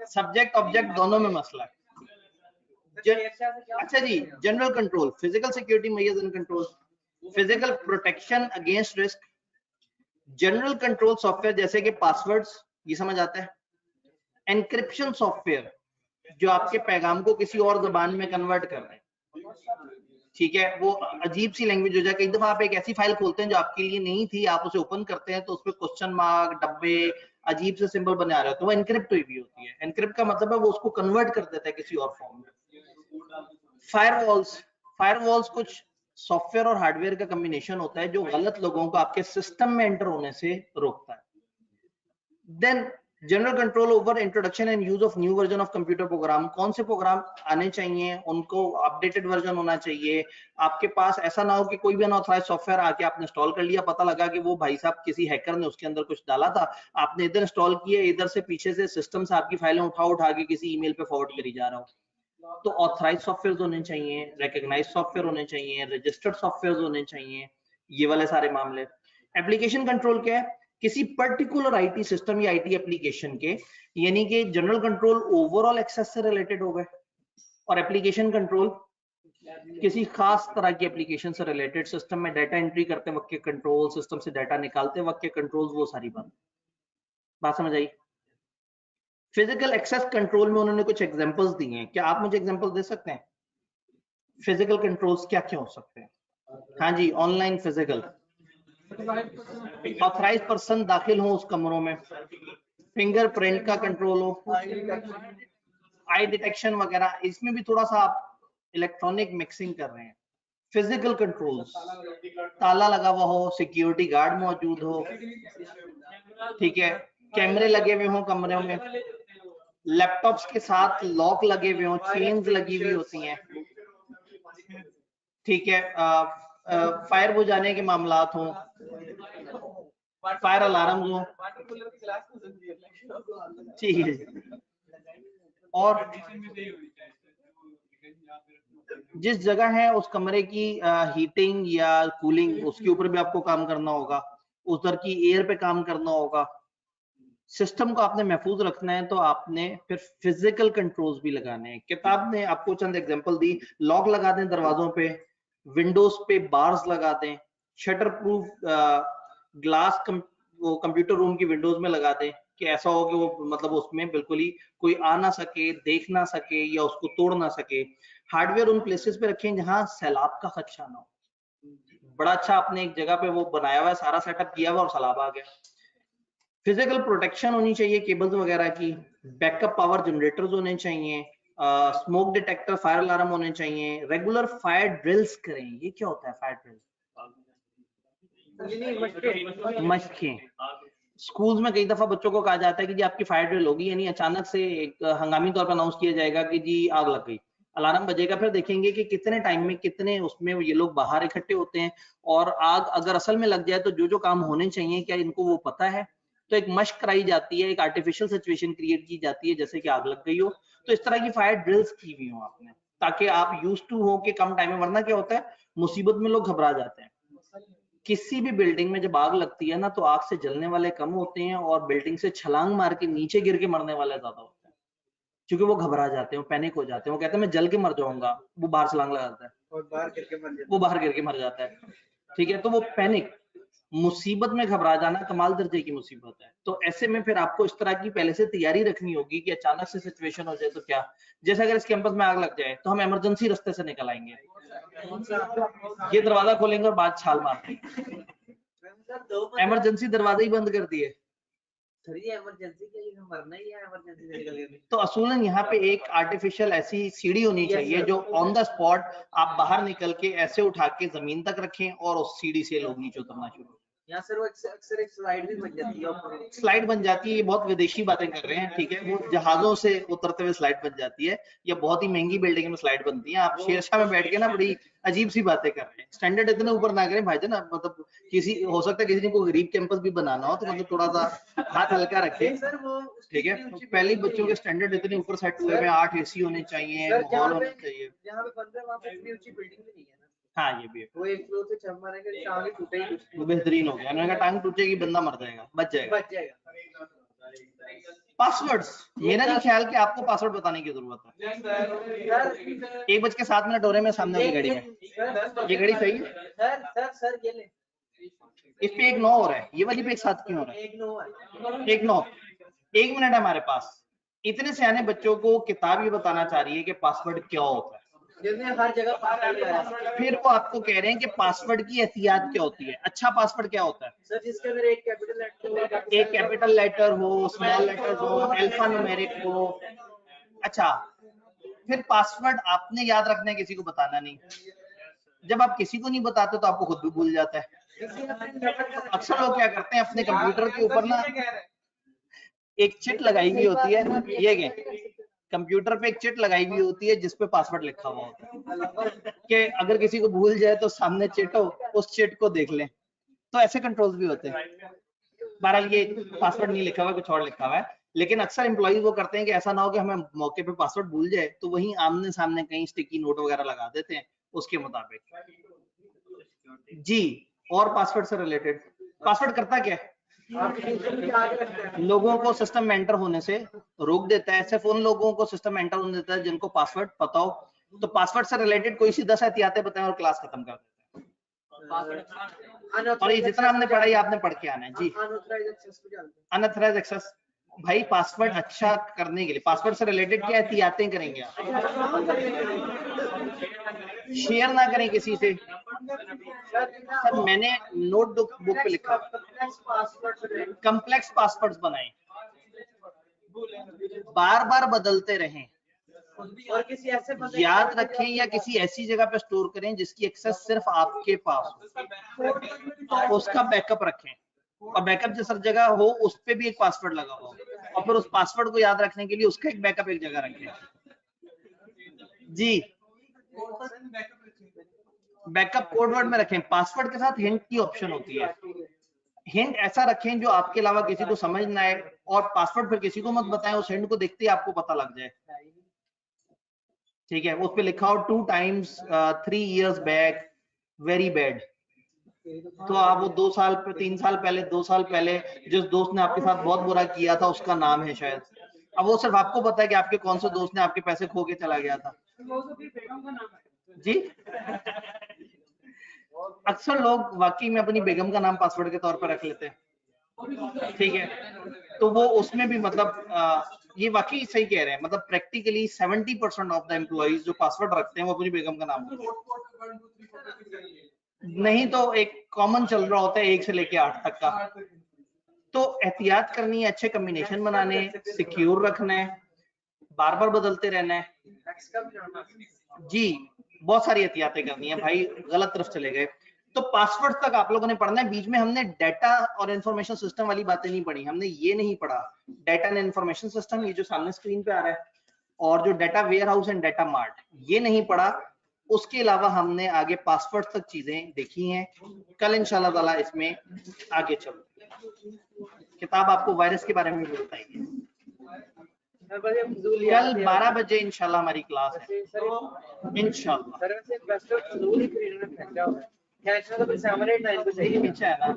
सब्जेक्ट ऑब्जेक्ट दोनों में मसला है। अच्छा जी, general control, physical security measures and control, physical protection against risk. General control software जैसे कि पासवर्ड्स, ये समझ आता है। एनक्रिप्शन सॉफ्टवेयर जो आपके पैगाम को किसी और जबान में कन्वर्ट कर रहे हैं, ठीक है, वो अजीब सी लैंग्वेज हो जाए। कई दफा आप एक ऐसी फाइल खोलते हैं जो आपके लिए नहीं थी, आप उसे ओपन करते हैं तो उसपे क्वेश्चन मार्क, डब्बे, अजीब से सिंबल बने आ रहे हो, तो वो एनक्रिप्ट हुई भी होती है। एनक्रिप्ट का मतलब है वो उसको कन्वर्ट कर देता है किसी और फॉर्म में। फायरवॉल्स कुछ सॉफ्टवेयर और हार्डवेयर का कॉम्बिनेशन होता है जो गलत लोगों को आपके सिस्टम में एंटर होने से रोकता है। Then general control over introduction and use of new version of computer program. कौन से प्रोग्राम आने चाहिए, उनको अपडेटेड वर्जन होना चाहिए। आपके पास ऐसा ना हो कि कोई भी अनऑथराइज सॉफ्टवेयर आके आपने इंस्टॉल कर लिया, पता लगा कि वो भाई साहब किसी हैकर ने उसके अंदर कुछ डाला था, आपने इधर इंस्टॉल किया, इधर से पीछे से सिस्टम से आपकी फाइलें उठा के किसी ईमेल पे फॉरवर्ड करी जा रहा हो। तो ऑथराइज सॉफ्टवेयर होने चाहिए, रिकॉग्नाइज्ड सॉफ्टवेयर होने चाहिए, रजिस्टर्ड सॉफ्टवेयर होने चाहिए, ये वाले सारे मामले। एप्लीकेशन कंट्रोल क्या है? किसी पर्टिकुलर आईटी सिस्टम या आईटी एप्लीकेशन के, यानी कि जनरल कंट्रोल ओवरऑल एक्सेस से रिलेटेड हो गए और एप्लीकेशन कंट्रोल किसी खास तरह की एप्लीकेशन से रिलेटेड, सिस्टम में डाटा एंट्री करते वक्त के कंट्रोल, सिस्टम से डाटा निकालते वक्त के कंट्रोल्स, वो सारी बात समझ आई। फिजिकल एक्सेस कंट्रोल में उन्होंने कुछ एग्जांपल्स दिए हैं, क्या आप मुझे एग्जांपल दे सकते हैं? फिजिकल कंट्रोल्स क्या क्या हो सकते हैं? हाँ जी, ऑनलाइन फिजिकल, ऑथराइज पर्सन दाखिल हो उस कमरों में, फिंगरप्रिंट का कंट्रोल हो, आई डिटेक्शन वगैरह, इसमें भी थोड़ा सा आप इलेक्ट्रॉनिक मिक्सिंग कर रहे हैं। फिजिकल कंट्रोल्स, ताला लगा हुआ हो, सिक्योरिटी गार्ड मौजूद हो, ठीक है, कैमरे लगे हुए हो कमरे में, लैपटॉप्स के साथ लॉक लगे हुए हो, चेन्स लगी हुई होती हैं, ठीक है, फायर बुझाने के मामलात हो, फायर अलार्म हो, ठीक है। और जिस जगह है उस कमरे की हीटिंग या कूलिंग, उसके ऊपर भी आपको काम करना होगा, उधर की एयर पे काम करना होगा। सिस्टम को आपने महफूज रखना है तो आपने फिर फिजिकल कंट्रोल्स भी लगाने हैं। किताब ने आपको चंद एग्जांपल दी, लॉक लगा दें दरवाजों पे, विंडोज पे बार्स लगा दें, शटर प्रूफ ग्लास वो कंप्यूटर रूम की विंडोज में लगा दें, कि ऐसा हो कि वो मतलब उसमें बिल्कुल ही कोई आ ना सके, देख ना सके या उसको तोड़ ना सके। हार्डवेयर उन प्लेसेस पे रखें जहां सैलाब का खदशा ना हो। बड़ा अच्छा आपने एक जगह पे वो बनाया हुआ है, सारा सेटअप किया हुआ और सैलाब आ गया। फिजिकल प्रोटेक्शन होनी चाहिए केबल्स वगैरह की, बैकअप पावर जनरेटर्स होने चाहिए, स्मोक डिटेक्टर, फायर अलार्म होने चाहिए, रेगुलर फायर ड्रिल्स करें। ये क्या होता है फायर ड्रिल? मशकें। स्कूल्स में कई दफा बच्चों को कहा जाता है कि जी आपकी फायर ड्रिल होगी, यानी अचानक से एक हंगामी तौर पर अनाउंस किया जाएगा कि जी आग लग गई, अलार्म बजेगा, फिर देखेंगे कि कितने टाइम में कितने उसमें ये लोग बाहर इकट्ठे होते हैं, और आग अगर असल में लग जाए तो जो जो काम होने चाहिए क्या इनको वो पता है? तो एक मशक कराई जाती है, एक आर्टिफिशियल सिचुएशन क्रिएट की जाती है जैसे कि आग लग गई हो। तो इस तरह की फायर ड्रिल्स की हुई हो आपने, ताकि आप यूज टू हो कि कम टाइम में, वरना क्या होता है मुसीबत में लोग घबरा जाते हैं। किसी भी बिल्डिंग में जब आग लगती है ना तो आग से जलने वाले कम होते हैं और बिल्डिंग से छलांग मार के नीचे गिर के मरने वाले ज्यादा होते हैं, क्योंकि वो घबरा जाते हैं, वो पैनिक हो जाते हैं, वो कहते हैं मैं जल के मर जाऊंगा, वो बाहर छलांग लगाता है, और बाहर करके मर जाता वो बाहर गिर के मर जाता है। ठीक है, तो वो पैनिक, मुसीबत में घबरा जाना कमाल दर्जे की मुसीबत है। तो ऐसे में फिर आपको इस तरह की पहले से तैयारी रखनी होगी कि अचानक से सिचुएशन हो जाए तो क्या। जैसे अगर इस कैंपस में आग लग जाए तो हम इमरजेंसी रास्ते से निकल आएंगे, ये दरवाजा खोलेंगे और बाद छाल मार देंगे, इमरजेंसी दरवाजा ही बंद कर दिए। इमरजेंसी के लिए मरना ही है, इमरजेंसी से निकल गए। तो असूलन यहाँ पे एक आर्टिफिशियल ऐसी सीढ़ी होनी चाहिए जो ऑन द स्पॉट आप बाहर निकल के ऐसे उठा के जमीन तक रखें और उस सीढ़ी से लोग नीचे उतरना शुरू। यहाँ सर वो अक्सर एक स्लाइड भी बन जाती है, स्लाइड बन जाती है, ये बहुत विदेशी बातें कर रहे हैं, ठीक है, वो जहाजों से उतरते हुए स्लाइड बन जाती है, या बहुत ही महंगी बिल्डिंग में स्लाइड बनती है। आप शेरशाह में बैठ के ना बड़ी अजीब सी बातें कर रहे हैं, स्टैंडर्ड इतने ऊपर ना करें भाईजान, मतलब किसी हो सकता है किसी को गरीब कैंपस भी बनाना हो तो मतलब थोड़ा सा हाथ हल्का रखे, ठीक है। पहले बच्चों के स्टैंडर्ड इतने ऊपर सेट हुए हैं, 8 AC होने चाहिए, माहौल होना चाहिए। जहाँ पे बन रहा है वहाँ पे इतनी ऊंची बिल्डिंग भी नहीं है ना। हाँ ये भी है, वो एक फ्लोर से छत मारेंगे, टांग टूटे ही वो बेहतरीन हो गया। उन्होंने कहा टांग टूटेगी बंदा मर जाएगा, बच जाएगा। बच जाएगा। पासवर्ड्स, मेरा नहीं ख्याल कि आपको पासवर्ड बताने की जरूरत है। 1:07 हो रहे हैं सामने वाली घड़ी में, ये घड़ी सही है? सर ये ले, इस पे 1:09 हो रहा है, ये वाली पे 1:07 क्यों हो रहा है? 1:09, 1 मिनट है हमारे पास। इतने सियाने बच्चों को किताब ये बताना चाह रही है कि पासवर्ड क्या होता है, हर जगह पासवर्ड है। फिर वो आपको कह रहे हैं कि पासवर्ड की एहतियात क्या होती है। अच्छा पासवर्ड क्या होता है? सर जिसके अंदर एक कैपिटल लेटर हो, स्मॉल लेटर हो, अल्फा न्यूमेरिक हो। अच्छा, फिर पासवर्ड आपने याद रखना है, किसी को बताना नहीं। जब आप किसी को नहीं बताते तो आपको खुद भी भूल जाता है। अक्सर लोग क्या करते हैं, अपने कंप्यूटर के ऊपर ना एक चिट लगाई हुई होती है, ये कंप्यूटर पे एक चिट लगाई हुई होती है जिसपे पासवर्ड लिखा हुआ होता है कि अगर किसी को भूल जाए तो सामने चिट हो, उस चिट को देख लें। तो ऐसे कंट्रोल्स भी होते हैं। बहरहाल ये पासवर्ड नहीं लिखा हुआ, कुछ और लिखा हुआ है, लेकिन अक्सर एम्प्लॉइज वो करते हैं कि ऐसा ना हो कि हमें मौके पे पासवर्ड भूल जाए, तो वहीं आमने सामने कहीं स्टिकी नोट वगैरह लगा देते हैं उसके मुताबिक। जी, और पासवर्ड से रिलेटेड, पासवर्ड करता क्या है? लोगों को सिस्टम में एंटर होने से रोक देता है। सिर्फ उन लोगों को सिस्टम में एंटर होने देता है जिनको पासवर्ड पता हो। तो पासवर्ड से रिलेटेड कोई सी 10 एहतियातें बताएं और क्लास खत्म कर देते हैं। और ये जितना हमने पढ़ा, ये आपने पढ़ के आना है। जी, अनऑथराइज्ड एक्सेस, भाई पासवर्ड अच्छा करने के लिए पासवर्ड से रिलेटेड क्या एहतियातें करेंगे आप? शेयर ना करें किसी से। सर मैंने नोटबुक पे लिखा, कम्प्लेक्स पासवर्ड्स बनाएं, बार बार बदलते रहें, और किसी ऐसे याद रखें या किसी ऐसी जगह पे स्टोर करें जिसकी एक्सेस सिर्फ आपके पास हो, उसका बैकअप रखें। और बैकअप जिस जगह हो उस पे भी एक पासवर्ड लगा हो, और फिर उस पासवर्ड को याद रखने के लिए उसका एक बैकअप एक जगह रखें। जी, बैकअप कोड वर्ड में रखें। पासवर्ड के साथ हिंट की ऑप्शन होती है, हिंट ऐसा रखें जो आपके अलावा किसी को समझ ना आए, और पासवर्ड फिर किसी को मत बताएं, उस हिंट को देखते ही आपको पता लग जाए। ठीक है, उस पे लिखा हो 2 times 3 years back very bad, तो आप वो 2 साल 3 साल पहले 2 साल पहले जिस दोस्त ने आपके साथ बहुत बुरा किया था उसका नाम है शायद। अब वो सिर्फ आपको पता है कि आपके कौन से दोस्त ने आपके पैसे खो के चला गया था। जी, अक्सर लोग वाकई में अपनी बेगम का नाम पासवर्ड के तौर पर रख लेते हैं। ठीक है, तो वो उसमें भी मतलब ये वाकई सही कह रहे हैं, मतलब प्रैक्टिकली 70% ऑफ द एम्प्लॉइज जो पासवर्ड रखते हैं वो अपनी बेगम का नाम होता है। नहीं तो एक कॉमन चल रहा होता है 1 से लेके 8 तक का। तो एहतियात करनी है, अच्छे कॉम्बिनेशन बनाने, सिक्योर रखना है, बार बार बदलते रहना है जी, बहुत सारी एहतियातें करनी है भाई, गलत तरफ चले गए। तो पासवर्ड तक आप लोगों ने पढ़ना है, बीच में हमने डाटा और इंफॉर्मेशन सिस्टम वाली बातें नहीं पढ़ी, हमने ये नहीं पढ़ा डाटा एंड इंफॉर्मेशन सिस्टम, ये जो सामने स्क्रीन पे आ रहा है, और जो data warehouse and data mart, ये नहीं पढ़ा। उसके अलावा हमने आगे पासवर्ड तक चीजें देखी हैं। कल इंशाल्लाह ताला इसमें आगे चलो, किताब आपको वायरस के बारे में भी बताएगी। कल 12 बजे इंशाल्लाह हमारी क्लास है, इंशाल्लाह। सर वैसे इन्वेस्टर फजूल ही खरीदना फेंका हुआ है, कैश में तो कोई 7-8-9 को चाहिए। पीछे है ना।